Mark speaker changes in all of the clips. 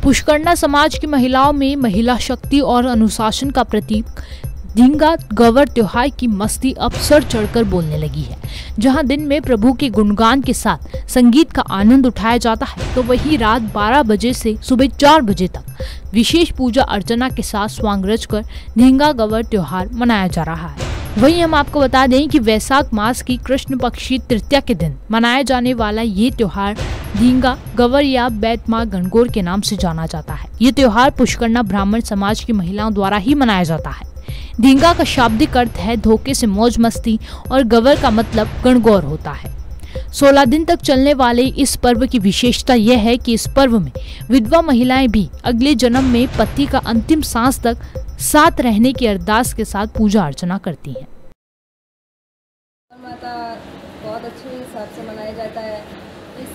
Speaker 1: पुष्करना समाज की महिलाओं में महिला शक्ति और अनुशासन का प्रतीक धींगा गवर त्योहार की मस्ती अब सर चढ़कर बोलने लगी है। जहां दिन में प्रभु के गुणगान के साथ संगीत का आनंद उठाया जाता है, तो वहीं रात 12 बजे से सुबह 4 बजे तक विशेष पूजा अर्चना के साथ स्वांग रचकर धींगा गवर त्योहार मनाया जा रहा है। वहीं हम आपको बता दें कि वैशाख मास की कृष्ण पक्षी तृतीया के दिन मनाया जाने वाला ये त्योहार धींगा गवर या बैतमा गणगौर के नाम से जाना जाता है। ये त्योहार पुष्करना ब्राह्मण समाज की महिलाओं द्वारा ही मनाया जाता है। धींगा का शाब्दिक अर्थ है धोखे से मौज मस्ती और गवर का मतलब गणगौर होता है। 16 दिन तक चलने वाले इस पर्व की विशेषता यह है कि इस पर्व में विधवा महिलाएं भी अगले जन्म में पति का अंतिम सांस तक साथ रहने की अरदास के साथ पूजा अर्चना करती हैं।
Speaker 2: माता बहुत अच्छे हिसाब से मनाया जाता है।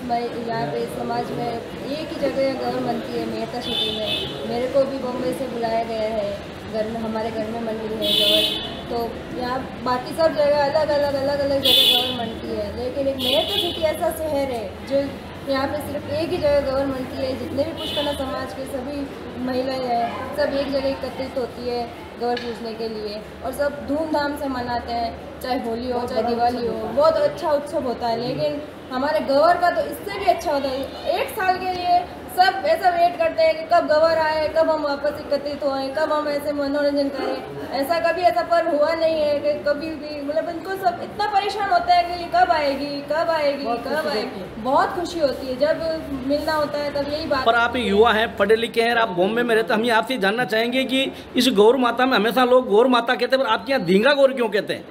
Speaker 2: यहाँ पे समाज में एक ही जगह गौर बनती है, मेहता सिटी में। मेरे को भी बॉम्बे से बुलाया गया है, घर में हमारे घर में मंदिर है गौर। तो यहाँ बाकी सब जगह अलग अलग जगह गौर बनती है, लेकिन एक मेहता सिटी ऐसा शहर है जो यहाँ पे सिर्फ एक ही जगह गौर बनती है। जितने भी पुष्करना समाज के सभी महिलाएं हैं, सब एक जगह एकत्रित होती है गौर पूजने के लिए, और सब धूमधाम से मनाते हैं। चाहे होली हो चाहे दिवाली हो, बहुत अच्छा उत्सव होता है। लेकिन हमारे गौर का तो इससे भी अच्छा होता है। एक साल के लिए सब ऐसा वेट करते हैं कि कब गौर आए, कब हम वापस एकत्रित होएं, कब हम ऐसे मनोरंजन करें। ऐसा कभी ऐसा पर्व हुआ नहीं है कि कभी भी, मतलब इनको सब इतना परेशान होता है कि कब आएगी कब आएगी कब आएगी। बहुत खुशी होती है जब मिलना होता है, तब यही बात।
Speaker 3: पर आप युवा हैं, पढ़े लिखे हैं, आप बॉम्बे में रहते, हम आपसे जानना चाहेंगे कि इस गौर माता में हमेशा लोग गौर माता कहते हैं, पर आपके यहाँ धींगा गौर क्यों कहते हैं?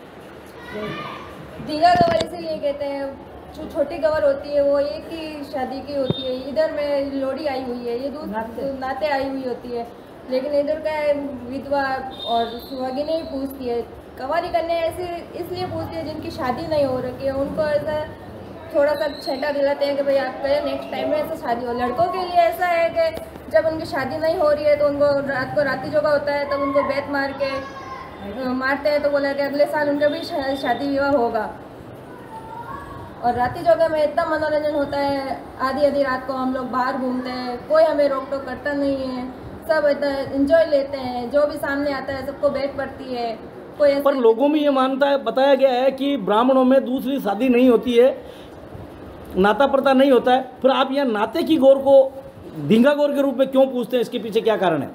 Speaker 2: धींगा गवर इसीलिए कहते हैं, जो छोटी गवर होती है वो एक ही शादी की होती है। इधर में लोड़ी आई हुई है, ये दूध नाते आई हुई होती है, लेकिन इधर का विधवा और सुहागिन ही पूछती है। कवारी करने ऐसे इसलिए पूछती है जिनकी शादी नहीं हो रखी है, उनको ऐसा थोड़ा सा छेटा दिलाते हैं कि भाई आप करें नेक्स्ट टाइम में ऐसे शादी हो। लड़कों के लिए ऐसा है कि जब उनकी शादी नहीं हो रही है तो उनको रात को राती जोगा होता है, तब उनको बेत मार के मारते हैं, तो बोला कि अगले साल उनका भी शादी विवाह होगा। और राती जोगा में इतना मनोरंजन होता है, आधी रात को हम लोग बाहर घूमते हैं, कोई हमें रोक टोक करता नहीं है, सब इतना एंजॉय लेते हैं। जो भी सामने आता है सबको बैठ पड़ती है। कोई
Speaker 3: पर लोगों में ये मानता है, बताया गया है कि ब्राह्मणों में दूसरी शादी नहीं होती है, नाता प्रता नहीं होता है। फिर आप यहाँ नाते की गौर को धींगा गौर के रूप में क्यों पूछते हैं? इसके पीछे क्या कारण है?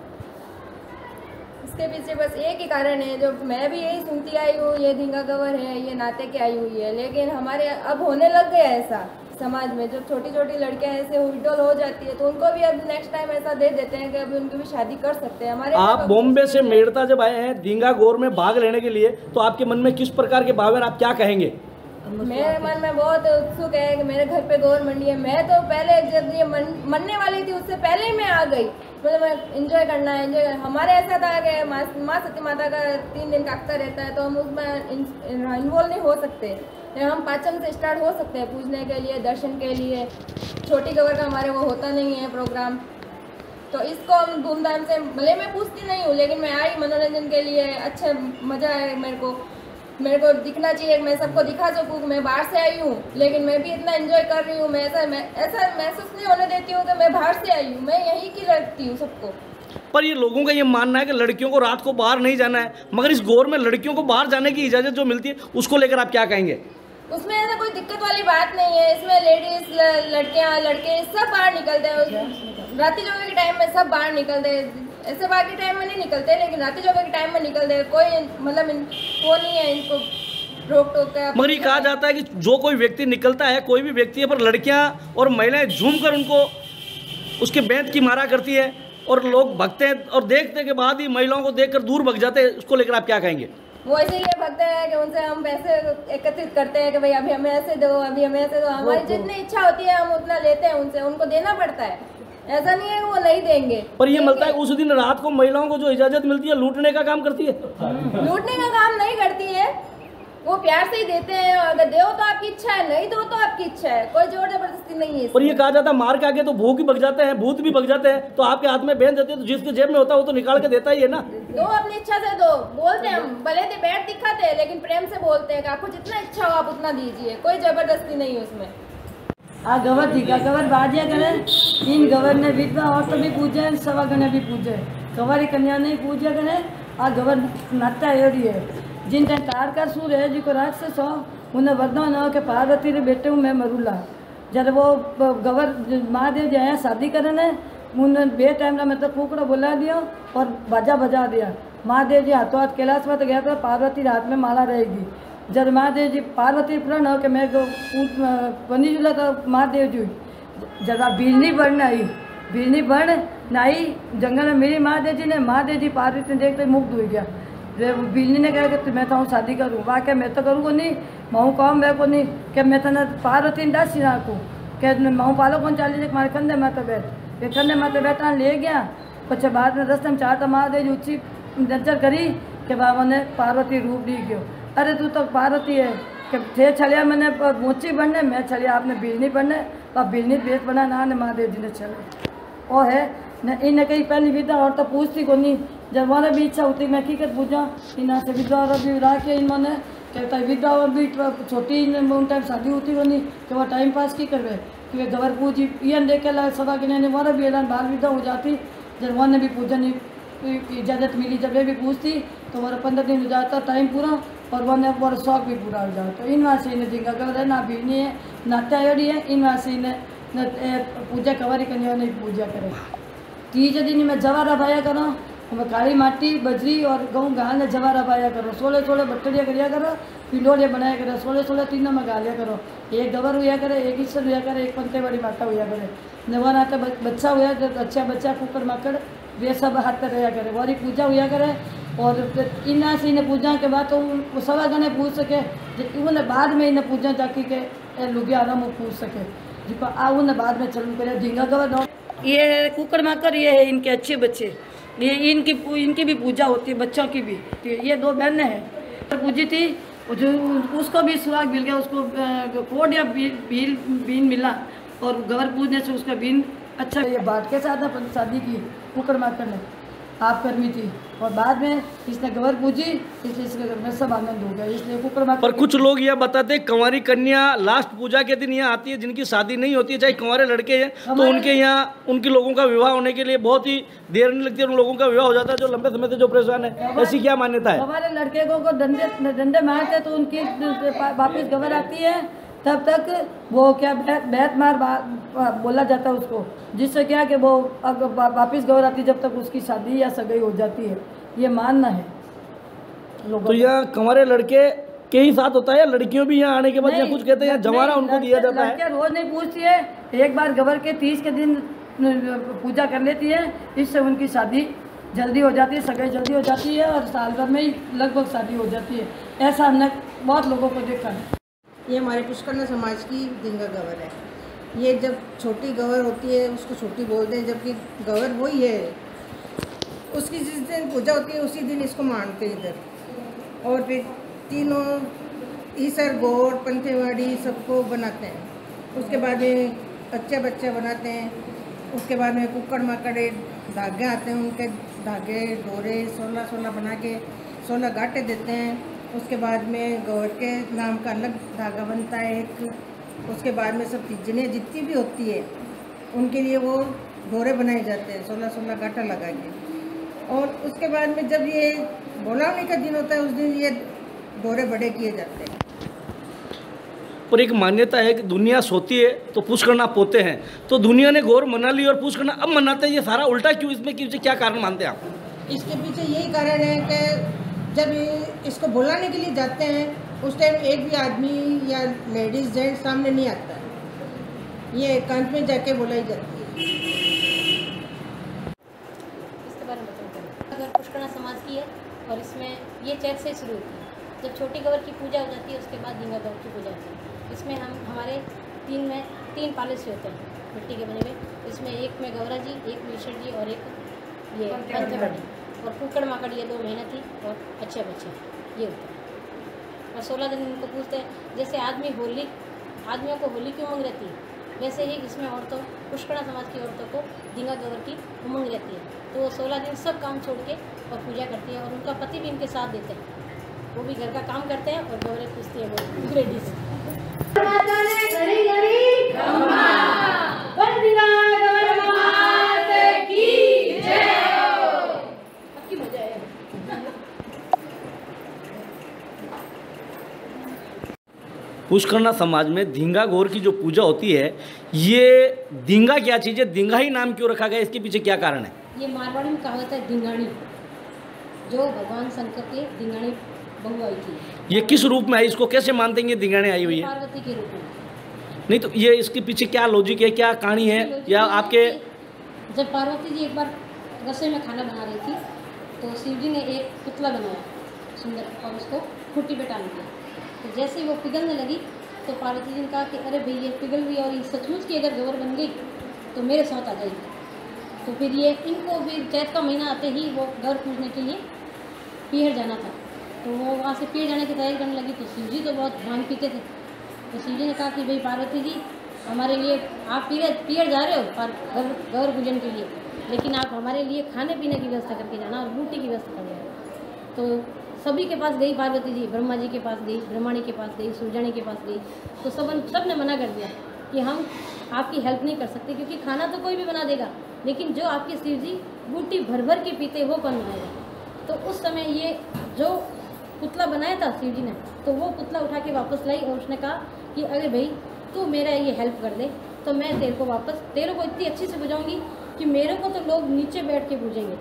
Speaker 2: इसके पीछे बस एक ही कारण है, जो मैं भी यही सुनती आई हूँ, ये धींगा गवर है, ये नाते की आई हुई है। लेकिन हमारे अब होने लग गया ऐसा समाज में, जब छोटी छोटी लड़कियां ऐसे विडोल हो जाती है तो उनको भी अब नेक्स्ट टाइम ऐसा दे देते हैं कि अभी उनकी भी शादी कर सकते हैं। हमारे
Speaker 3: आप बॉम्बे से मेड़ता जब आए हैं धींगा गौर में भाग लेने के लिए, तो आपके मन में किस प्रकार के भाव है, आप क्या कहेंगे?
Speaker 2: मेरे मन में बहुत उत्सुक है कि मेरे घर पे गौर मंडी है। मैं तो पहले जब ये मनने वाली थी उससे पहले ही मैं आ गई, मतलब मैं एंजॉय करना है, एंजॉय। हमारे ऐसा था कि माँ सती माता का 3 दिन का अख्तर रहता है, तो हम उसमें इन्वॉल्व नहीं हो सकते। हम पाचन से स्टार्ट हो सकते हैं पूजने के लिए, दर्शन के लिए। छोटी गवर का हमारे वो होता नहीं है प्रोग्राम, तो इसको हम धूमधाम से, भले मैं पूछती नहीं हूँ लेकिन मैं आई मनोरंजन के लिए। अच्छा मज़ा है मेरे को दिखना चाहिए, मैं सबको दिखा सकूँ। मैं बाहर से आई हूँ लेकिन मैं भी इतना एंजॉय कर रही हूँ। मैं ऐसा महसूस नहीं होने देती हूँ कि मैं बाहर से आई हूँ, मैं यहीं की लगती हूँ सबको।
Speaker 3: पर ये लोगों का ये मानना है कि लड़कियों को रात को बाहर नहीं जाना है, मगर इस गौर में लड़कियों को बाहर जाने की इजाज़त जो मिलती है, उसको लेकर आप क्या कहेंगे?
Speaker 2: उसमें ऐसा कोई दिक्कत वाली बात नहीं है। इसमें लेडीज, लड़कियाँ, लड़के सब बाहर निकलते हैं। राती जोगे के टाइम में सब बाहर निकलते हैं, ऐसे बाकी टाइम में नहीं निकलते, लेकिन राती जोगे के टाइम में निकलते हैं। कोई मतलब वो नहीं है इनको रोक टोक का।
Speaker 3: मगर ये कहा जाता है कि जो कोई व्यक्ति निकलता है, कोई भी व्यक्ति है, पर लड़कियां और महिलाएं झूम कर उनको उसके बेंत की मारा करती है, और लोग भगते हैं और देखने के बाद ही महिलाओं को देखकर दूर भग जाते हैं। उसको लेकर आप क्या कहेंगे?
Speaker 2: वो इसीलिए भगते हैं कि उनसे हम पैसे एकत्रित करते हैं कि भाई अभी हमें ऐसे दो, अभी हमें ऐसे दो। हमारी जितनी इच्छा होती है हम उतना लेते हैं उनसे, उनको देना पड़ता है। ऐसा नहीं है कि वो नहीं देंगे।
Speaker 3: पर ये मिलता है उस दिन रात को महिलाओं को जो इजाजत मिलती है, लूटने का काम करती है?
Speaker 2: लूटने का काम नहीं करती है, वो प्यार से ही देते हैं। अगर दो तो आपकी इच्छा है, नहीं दो तो आपकी इच्छा है, कोई जोर जबरदस्ती नहीं है।
Speaker 3: पर ये कहा जाता है मार के आगे तो भूख भी भग जाते हैं, भूत भी भग जाते हैं, तो आपके हाथ में बेन देते हैं, तो जिसके जेब में होता है वो तो निकाल के देता ही है ना।
Speaker 2: दो अपनी इच्छा से दो, बोलते हैं हम, भले से बैठ दिखाते हैं लेकिन प्रेम से बोलते हैं कि आपको जितना इच्छा हो आप उतना दीजिए, कोई जबरदस्ती नहीं है उसमें।
Speaker 4: आ गवर थी गवर बाजिया करे इन गवर ने विधवा औरत भी पूजे सवागने भी पूजे गवारी कन्या नहीं पूजा करे आ गवर नाता एड़ी है जिन टाइम तार का सूर है जो राक्षस हो उन्हें वरदान हो कि पार्वती रे बेटे हूँ मैं मरूला जब वो गवर महादेव जी आया शादी करने उन्हें बे टाइम मतलब कुकड़ा बुला दिया और बाजा बजा दिया। महादेव जी हाथों हाथ कैलाश में तो गया तो पार्वती हाथ में माला रहेगी। जब महादेव जी पार्वती प्रण हो कि मैं बनी जुला तो महादेव जी जब बिजली बढ़ आई बिजली बढ़ नाई जंगल में मेरी महादेव जी ने महादेव जी पार्वती ने देखते मुक्त हो गया। बिजली ने कहा कि मैं तो शादी करूँ वाकई मैं तो करूँ को नहीं महू काम मैं को नहीं कि मैं तो पार्वती ने दासी नाखूँ कि महू पालो कौन चाली मारे कंधे माते बैठ ये कंधे माते बैठा ले गया पीछे बाद में रस्ते में चाहता महादेव जी ऊँची नजर करी कि बाबा ने पार्वती रूप दी गयो अरे तू तो पार्वती है कि थे छलिया मैंने ऊँची बनने मैं छलिया आपने बिजली बनने और बिजली बेस बना ना ने महादेव जी ने चले वो है न इन्हें कहीं पहली विधा और तो पूछती को नहीं जब हमारा भी इच्छा होती मैं हकीकत पूछा इन्हें से विधा और भी रहा के इन्होंने कहता है विधा और भी छोटी उन टाइम शादी होती को नहीं कि वह टाइम पास की करवे कि वे गवर पूजी ये देख के ला सभा के वहाँ भी ऐलान बाल विधा हो जाती जब वहाँ भी पूजन इजाज़त मिली जब वे भी पूछती तो वह 15 दिन हो जाता टाइम पूरा और वह शौक भी पूरा हो जाता तो इन वहाँ से इन्हें जिंगा गवर है ना बीनी है ना त्याड़ी है इन वहाँ से इन्हें पूजा कवारी कन्या नहीं पूजा करे। तीज दिन में जवारा भाया करो हमें काली माटी बजरी और गेहूँ गाल ने जवारा भाया करो 16 बट्टरिया करिया करो पिलोड़िया बनाया करो 16 तीनों में गालिया करो एक गवर हुआ करे एक ईश्वर हुआ करे एक पंते बड़ी माता हुआ करे नवा नाते बच्चा हुआ तो अच्छा बच्चा कुकर मकड़ वे सब हाथ रहा करे वारी पूजा हुआ करे और इन्हें से इन्हें पूजा के बाद तो सवा गने पूछ सके उन्हें बाद में इन्हें पूजा जाके के लुगिया आराम पूछ सके जी आ उन्हें बाद में चलू करे झींगा गवर ये कुकर माकर ये है इनके अच्छे बच्चे ये इनकी भी पूजा होती है बच्चों की भी ये 2 बहनें हैं पूजी थी जो उसको भी सुराग मिल गया उसको कोड या बीन मिला और गवर पूजने से उसका बीन अच्छा ये बाट के साथ शादी की कुकर माकर ने आप कर्मी थी और बाद में इसने गवर पूजी इसलिए इसके घर में सब आनंद हो गया इसलिए कुकर माकर।
Speaker 3: पर कुछ लोग यह बताते हैं कंवारी कन्या लास्ट पूजा के दिन यहाँ आती है जिनकी शादी नहीं होती है चाहे कंवारे लड़के हैं तो उनके यहाँ उनके लोगों का विवाह होने के लिए बहुत ही देर नहीं लगती है उन लोगों का विवाह हो जाता है जो लंबे समय से जो परेशान है ऐसी क्या मान्यता है।
Speaker 4: हमारे लड़के को डंडे मारते तो उनकी वापिस गवर आती है तब तक वो क्या बैत मार बोला जाता है उसको जिससे क्या कि वो वापिस गवर आती जब तक उसकी शादी या सगाई हो जाती है ये मानना है लोगों।
Speaker 3: तो यहाँ कंवारे लड़के के ही साथ होता है या लड़कियों भी यहाँ आने के बाद कुछ कहते हैं जवारा उनको दिया जाता है?
Speaker 4: लड़कियाँ रोज नहीं पूछती है एक बार गवर के 30 के दिन पूजा कर लेती है इससे उनकी शादी जल्दी हो जाती है सगाई जल्दी हो जाती है और साल भर में ही लगभग शादी हो जाती है ऐसा हमने बहुत लोगों को देखा है।
Speaker 5: ये हमारे पुष्करना समाज की झींगा गवर है। ये जब छोटी गवर होती है उसको छोटी बोलते हैं जबकि गवर वही है उसकी जिस दिन पूजा होती है उसी दिन इसको मानते हैं इधर और फिर तीनों ईसर गौर पंथेवाड़ी सबको बनाते हैं। उसके बाद में बच्चे बच्चे बनाते हैं उसके बाद में कुक्कड़ माकड़े धागे आते हैं उनके धागे डोरे 16 बना के 16 गांठे देते हैं। उसके बाद में गौर के नाम का अलग धागा बनता है एक। उसके बाद में सब तीजने जितनी भी होती है उनके लिए वो डोरे बनाए जाते हैं 16 गांठा लगा के। और उसके बाद में जब ये बोलावनी का दिन होता है उस दिन ये डोरे बड़े किए जाते हैं।
Speaker 3: और एक मान्यता है कि दुनिया सोती है तो पुष्करना पोते हैं, तो दुनिया ने गौर मना ली और पुष्करना अब मनाते हैं, ये सारा उल्टा क्यों? इसमें क्या कारण मानते हैं आप?
Speaker 5: इसके पीछे यही कारण है कि जब इसको बुलाने के लिए जाते हैं उस टाइम एक भी आदमी या लेडीज़ जेंट्स सामने नहीं आता है, ये एकांत में जाके बुलाई जाती है।
Speaker 6: इसके बारे में बताऊँ अगर पुष्करना समाज की है और इसमें ये चैत से शुरू होती है। जब छोटी गवर की पूजा हो जाती है उसके बाद झींगा गवर की पूजा होती है। इसमें हमारे तीन पालिसी होते हैं मिट्टी के बने हुए। इसमें एक में गौरा जी, एक में ईश्वर जी और एक ये पंथेवाड़ी और कुक्कड़ माकड़, ये 2 मेहनती और अच्छे बच्चे ये होते हैं। और 16 दिन इनको पूछते हैं। जैसे आदमियों को होली की उमंग रहती है वैसे ही इसमें औरतों पुष्करना समाज की औरतों को झींगा गवर की उमंग रहती है। तो वो 16 दिन सब काम छोड़ के और पूजा करती है और उनका पति भी इनके साथ देते हैं, वो भी घर का काम करते हैं और गौरें पूछती है वो लेडीज।
Speaker 3: पुष्करना समाज में धींगा गौर की जो पूजा होती है, ये धींगा क्या चीज़ है, धींगा ही नाम क्यों रखा गया, इसके पीछे क्या कारण है?
Speaker 6: ये मारवाड़ी में कहावत है धींगाणी, जो भगवान शंकर के धींगाणी बहू आई थी।
Speaker 3: ये किस रूप में आई, इसको कैसे मानते हैं ये धींगाणी आई हुई है?
Speaker 6: पार्वती के रूप में।
Speaker 3: नहीं तो ये इसके पीछे क्या लॉजिक है, क्या कहानी है, या आपके?
Speaker 6: जब पार्वती जी एक बार रसोई में खाना बना रही थी तो शिव जी ने एक पुतला बनाया सुंदर और उसको खूंटी पे टांग दिया। तो जैसे ही वो पिघलने लगी तो पार्वती जी ने कहा कि अरे भाई ये पिघल रही है और ये सचमुच की अगर गौर बन गई तो मेरे साथ आ जाएगी। तो फिर ये इनको भी चैत का महीना आते ही वो गौर पूजने के लिए पीहर जाना था। तो वो वहाँ से पीहर जाने की तैयारी करने लगी तो शिव जी तो बहुत भांग पीते थे। तो शिव जी ने कहा कि भाई पार्वती जी हमारे लिए आप पीहर जा रहे हो गौर पूजन के लिए, लेकिन आप हमारे लिए खाने पीने की व्यवस्था करके जाना और बूटी की व्यवस्था कर जाना। तो सभी के पास गई पार्वती जी, ब्रह्मा जी के पास गई, ब्रह्माणी के पास गई, सूर्याणी के पास गई। तो सब ने मना कर दिया कि हम आपकी हेल्प नहीं कर सकते, क्योंकि खाना तो कोई भी बना देगा, लेकिन जो आपके शिव जी बूटी भर भर के पीते वो कौन बनाएगा। तो उस समय ये जो पुतला बनाया था शिव जी ने, तो वो पुतला उठा के वापस लाई और उसने कहा कि अरे भाई तू मेरा ये हेल्प कर दे तो मैं तेरे को इतनी अच्छी से बुझाऊँगी कि मेरे को तो लोग नीचे बैठ के पूजेंगे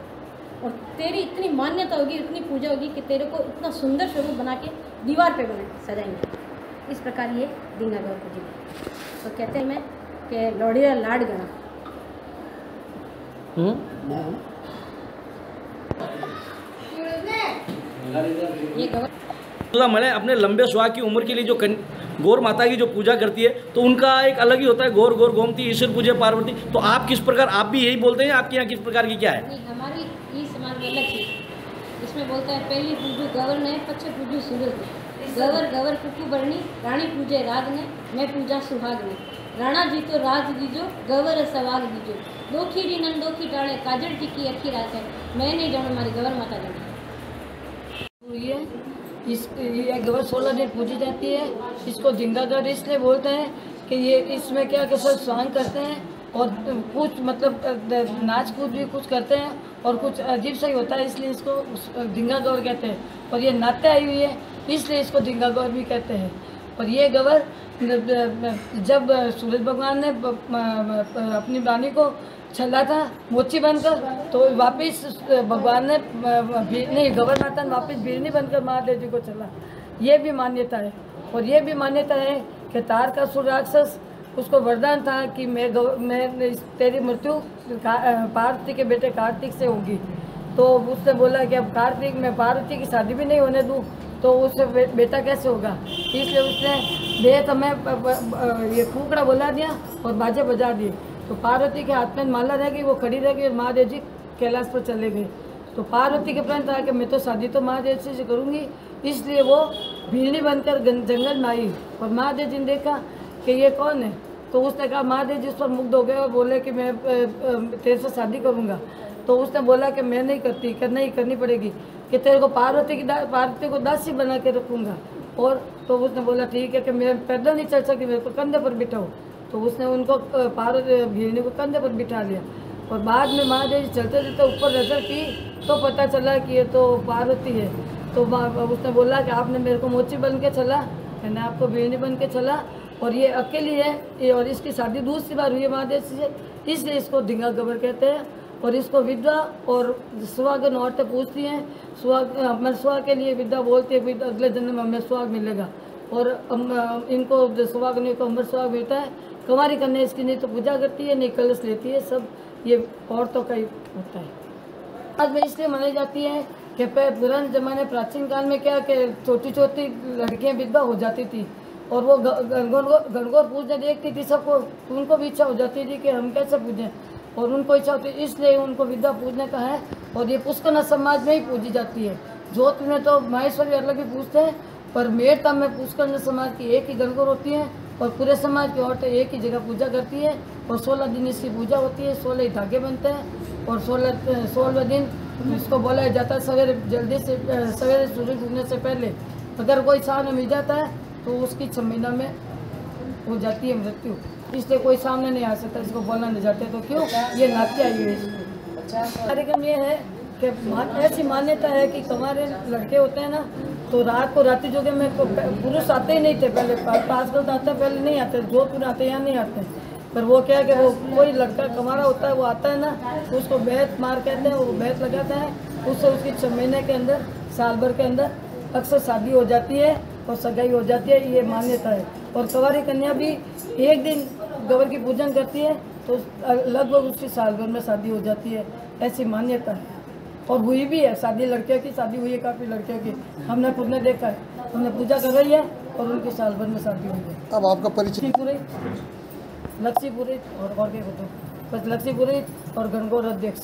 Speaker 6: और तेरी इतनी मान्यता होगी, इतनी पूजा होगी कि तेरे को इतना सुंदर स्वरूप बना के दीवार पे सजाएंगे। इस प्रकार ये धींगा गौर पूजी। तो कहते हैं मैं कि लौड़िया लाड गणा। ये गौर
Speaker 3: मैंने अपने लंबे सुहाग की उम्र के लिए जो गौर माता की जो पूजा करती है तो उनका एक अलग ही होता है, गौर गौर गोमती ईश्वर पूजे पार्वती। तो आप किस प्रकार, आप भी यही बोलते हैं, आपके यहाँ किस प्रकार की क्या है?
Speaker 6: नहीं, हमारी ये समाज में अलग चीज, इसमें बोलता है पहली पूजू गवर ने, पच्चे पूजू सूरज ने, गवर गवर कुकू बरनी, रानी पूजे राग ने, मैं पूजा सुहाग ने, राणा जी तो राज दीजो, गवर सवाग दीजो, दोखी री नन दोखी टाणे, काजल टिकी अखी रात है, मैं नहीं जाऊँ हमारी गवर माता जाऊँ।
Speaker 4: ये गवर 16 दिन पूजी जाती है। इसको धींगा गौर इसलिए बोलते हैं कि ये इसमें क्या सब स्वांग करते हैं और कुछ मतलब नाच कूद भी कुछ करते हैं और कुछ अजीब सा ही होता है, इसलिए इसको धींगा गौर कहते हैं। और ये नाते आई हुई है इसलिए इसको धींगा गौर भी कहते हैं। और ये गवर जब सूरज भगवान ने अपनी रानी को छल्ला था मोची बनकर, तो वापिस भगवान ने नहीं गवर माता ने वापिस बीरनी बनकर महादेव जी को छल्ला, ये भी मान्यता है। और ये भी मान्यता है कि तारकासुर राक्षस उसको वरदान था कि मैं तेरी मृत्यु पार्वती के बेटे कार्तिक से होगी। तो उसने बोला कि अब कार्तिक में पार्वती की शादी भी नहीं होने दूँ तो उससे बेटा कैसे होगा, इसलिए उसने दे तो मैं ये फूकड़ा बुला दिया और बाजे बजा दिए। तो पार्वती के हाथ में माला रह गई, वो खड़ी रह गई और महादेव जी कैलाश पर चले गए। तो पार्वती के प्राण था कि मैं तो शादी तो महादेव से करूँगी, इसलिए वो भीड़नी बनकर जंगल में आई। और महादेव जी ने देखा कि ये कौन है, तो उसने कहा, महादेव जी उस पर मुग्ध हो गए और बोले कि मैं तेरे से शादी करूँगा। तो उसने बोला कि मैं नहीं करती, करनी पड़ेगी कि तेरे को पार्वती को दासी बना के रखूँगा। और तो उसने बोला ठीक है कि मैं पैदल नहीं चल सकती, मेरे को कंधे पर बिठाओ। तो उसने उनको भीड़नी को कंधे पर बिठा लिया। और बाद में महादेव जी चलते चलते ऊपर नजर की तो पता चला कि ये तो पार्वती है। तो उसने बोला कि आपने मेरे को मोची बन के चला, मैंने आपको भीड़नी बन के चला, और ये अकेली है और इसकी शादी दूसरी बार हुई है महादेव से, इसलिए इसको धींगा गवर कहते हैं। और इसको विधवा और सुहागन औरतें पूछती हैं, हमारे सुहाग के लिए विधवा बोलती है विधवा अगले जन्म में हमें सुहाग मिलेगा। और इनको सुहागनियों को अमर सुहाग मिलता है। कुंवारी कन्या इसकी नहीं तो पूजा करती है, नहीं कलश लेती है, सब ये औरतों का ही होता है। आज में इसलिए मनाई जाती है कि पुराने जमाने प्राचीन काल में क्या कि छोटी छोटी लड़कियां विधवा हो जाती थी और वो गणगौर पूजने देखती थी सबको, तो उनको भी इच्छा हो जाती थी कि हम कैसे पूजें, और उनको इच्छा होती है इसलिए उनको विधवा पूजने का है। और ये पुष्करना समाज में ही पूजी जाती है। जोधपुर में तो माहेश्वरी अलग ही पूजते हैं, पर मेरता में पुष्करना समाज की एक ही गणगौर होती है और पूरे समाज की औरतें एक ही जगह पूजा करती है। और 16 दिन इसकी पूजा होती है, 16 ही धागे बनते हैं और 16वें दिन इसको बोला जाता है सवेरे जल्दी से, सवेरे सूरज उगने से पहले अगर कोई साल में मिल जाता है तो उसकी 6 महीना में हो जाती है मृत्यु। इसलिए कोई सामने नहीं आ सकता, इसको बोलना नहीं चाहते। तो क्यों ये नाते आई हुई है। कार्यक्रम ये है कि ऐसी मान्यता है कि हमारे लड़के होते हैं ना, तो रात को रात्रि जोगे में पुरुष आते ही नहीं थे पहले, आजकल तो आते पहले नहीं आते, जोधपुर आते यहाँ नहीं आते। पर वो क्या है कि वो कोई लड़का कमारा होता है, वो आता है ना, तो उसको बैत मार कहते हैं, वो बैत लगाते हैं, उससे उसकी 6 महीने के अंदर, साल भर के अंदर अक्सर शादी हो जाती है और सगाई हो जाती है, ये मान्यता है। और कंवारी कन्या भी एक दिन गवर की पूजन करती है तो लगभग उसकी साल भर में शादी हो जाती है, ऐसी मान्यता है। और हुई भी है शादी, लड़कियों की शादी हुई है, काफ़ी लड़कियों की हमने खुद ने देखा है, हमने पूजा कर रही है और उनकी साल भर में शादी हुई है।
Speaker 7: अब आपका परिचय?
Speaker 4: लक्ष्मीपुरी और क्या होता है, बस लक्ष्मीपुरी और गणगौर अध्यक्ष।